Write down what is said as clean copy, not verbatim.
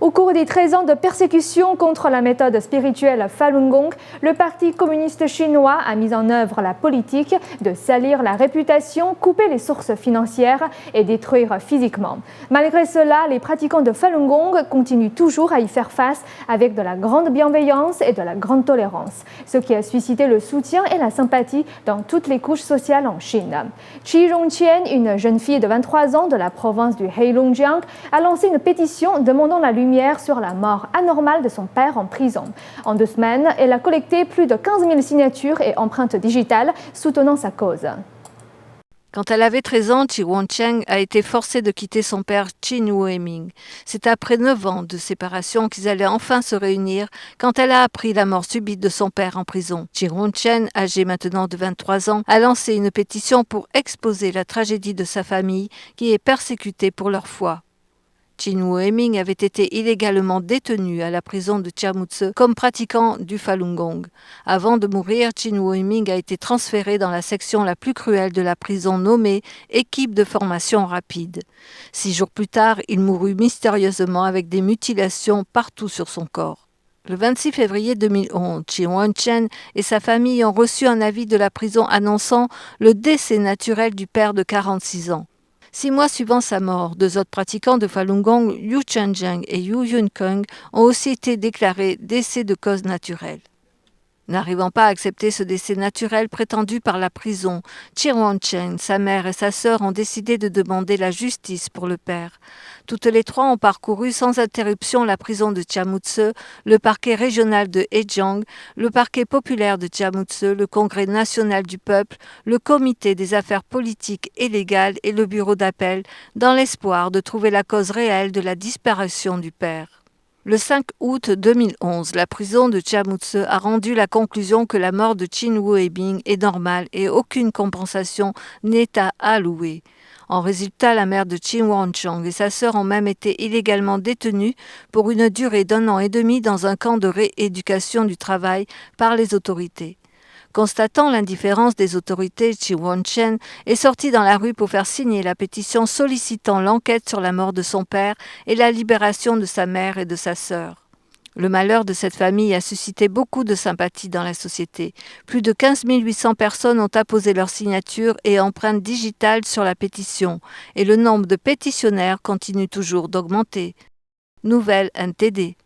Au cours des 13 ans de persécution contre la méthode spirituelle Falun Gong, le Parti communiste chinois a mis en œuvre la politique de salir la réputation, couper les sources financières et détruire physiquement. Malgré cela, les pratiquants de Falun Gong continuent toujours à y faire face avec de la grande bienveillance et de la grande tolérance, ce qui a suscité le soutien et la sympathie dans toutes les couches sociales en Chine. Chi Rongqian, une jeune fille de 23 ans de la province du Heilongjiang, a lancé une pétition demandant la lumière sur la mort anormale de son père en prison. En 2 semaines, elle a collecté plus de 15 000 signatures et empreintes digitales soutenant sa cause. Quand elle avait 13 ans, Chi Rongqian a été forcée de quitter son père Qin Huaiming. C'est après 9 ans de séparation qu'ils allaient enfin se réunir quand elle a appris la mort subite de son père en prison. Chi Rongqian, âgée maintenant de 23 ans, a lancé une pétition pour exposer la tragédie de sa famille qui est persécutée pour leur foi. Qin Huaiming avait été illégalement détenu à la prison de Jiamutse comme pratiquant du Falun Gong. Avant de mourir, Qin Huaiming a été transféré dans la section la plus cruelle de la prison nommée équipe de formation rapide. 6 jours plus tard, il mourut mystérieusement avec des mutilations partout sur son corps. Le 26 février 2011, Chi Rongqian et sa famille ont reçu un avis de la prison annonçant le décès naturel du père de 46 ans. 6 mois suivant sa mort, 2 autres pratiquants de Falun Gong, Liu Changzheng et Yu Yunkong, ont aussi été déclarés décès de cause naturelle. N'arrivant pas à accepter ce décès naturel prétendu par la prison, Chi Rongqian, sa mère et sa sœur ont décidé de demander la justice pour le père. Toutes les 3 ont parcouru sans interruption la prison de Jiamutse, le parquet régional de Hejiang, le parquet populaire de Jiamutse, le Congrès national du peuple, le comité des affaires politiques et légales et le bureau d'appel, dans l'espoir de trouver la cause réelle de la disparition du père. Le 5 août 2011, la prison de Jiamutse a rendu la conclusion que la mort de Qin Huaiming est normale et aucune compensation n'est à allouer. En résultat, la mère de Qin Wanchong et sa sœur ont même été illégalement détenues pour une durée d'1 an et demi dans un camp de rééducation du travail par les autorités. Constatant l'indifférence des autorités, Chi Rongqian est sorti dans la rue pour faire signer la pétition sollicitant l'enquête sur la mort de son père et la libération de sa mère et de sa sœur. Le malheur de cette famille a suscité beaucoup de sympathie dans la société. Plus de 15 800 personnes ont apposé leur signature et empreinte digitale sur la pétition, et le nombre de pétitionnaires continue toujours d'augmenter. Nouvelle NTD.